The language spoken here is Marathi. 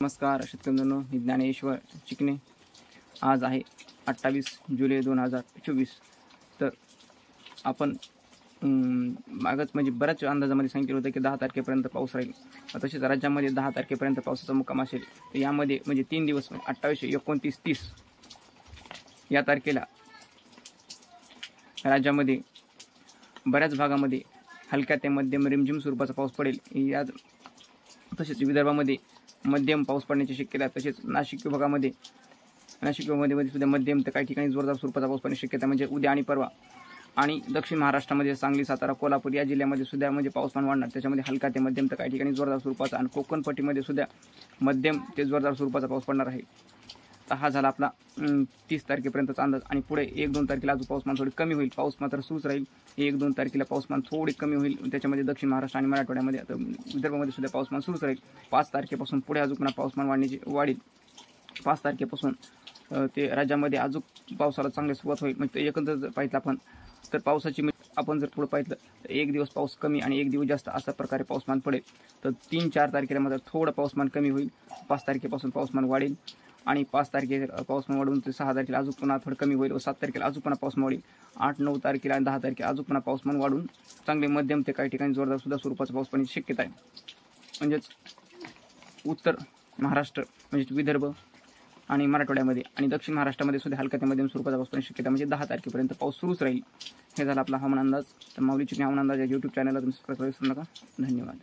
नमस्कार शेतकरी मित्रांनो, मी ज्ञानेश्वर चिकणे। आज आहे 28 जुलै 2024। तर आपण मागच म्हणजे बऱ्याच अंदाजामध्ये सांगितलं होतं की 10 तारखेपर्यंत पाऊस राहील। तसेच राज्यामध्ये 10 तारखेपर्यंत पावसाचा मुक्काम असेल। तर यामध्ये म्हणजे 3 दिवस 28, 29, 30 या तारखेला राज्यामध्ये बऱ्याच भागामध्ये हलक्या ते मध्यम रिमझिम स्वरूपाचा पाऊस पडेल। या तसेच विदर्भामध्ये मध्यम पाऊस पडण्याची शक्यता आहे। तसेच नाशिक विभागामध्ये सुद्धा मध्यम तर काही ठिकाणी जोरदार स्वरूपाचा पाऊस पडण्याची शक्यता म्हणजे उद्या आणि परवा। आणि दक्षिण महाराष्ट्रामध्ये सांगली, सातारा, कोल्हापूर या जिल्ह्यामध्ये सुद्धा म्हणजे पाऊसमान वाढणार। त्याच्यामध्ये हलका ते मध्यम तर काही ठिकाणी जोरदार स्वरूपाचा आणि कोकण पट्टीमध्ये सुद्धा मध्यम ते जोरदार स्वरूपाचा पाऊस पडणार आहे। तर हा झाला आपला 30 तारखेपर्यंतचा अंदाज। आणि पुढे 1-2 तारखेला अजून पाऊसमान थोडी कमी होईल, पाऊस मात्र सुरूच राहील। 1-2 तारखेला पाऊसमान थोडी कमी होईल, त्याच्यामध्ये दक्षिण महाराष्ट्र आणि मराठवाड्यामध्ये आता विदर्भामध्ये सुद्धा पाऊसमान सुरूच राहील। 5 तारखेपासून पुढे अजून पुन्हा पाऊसमान वाढेल। 5 तारखेपासून ते राज्यामध्ये अजून पावसाला चांगली सुरुवात होईल। म्हणजे एकंदर जर पाहिलं आपण तर पावसाची आपण जर पुढे पाहिलं तर 1 दिवस पाऊस कमी आणि 1 दिवस जास्त अशा प्रकारे पाऊसमान पडेल। तर 3-4 तारखेला मात्र थोडं पाऊसमान कमी होईल, 5 तारखेपासून पाऊसमान वाढेल आणि 5 तारखेला पाऊसमान वाढून ते 6 तारखेला अजून पुन्हा थोडं कमी होईल व 7 तारखेला अजून पुन्हा पाऊसमान वाढेल। 8-9 तारखेला आणि 10 तारखेला अजून पुन्हा पाऊसमान वाढून चांगले मध्यम ते काही ठिकाणी जोरदार सुद्धा स्वरूपाचा पाऊस पडण्याची शक्यता आहे। म्हणजेच उत्तर महाराष्ट्र म्हणजे विदर्भ आणि मराठवाड्यामध्ये आणि दक्षिण महाराष्ट्रामध्ये सुद्धा हलका ते मध्यम स्वरूपाचा पाऊस पडण्याची शक्यता म्हणजे 10 तारखेपर्यंत पाऊस सुरूच राहील। हे झाला आपला हवामान अंदाज। तर माऊली चिकणे हवामान अंदाज या YouTube चॅनलला तुम्ही सबस्क्राईब करू नका। धन्यवाद।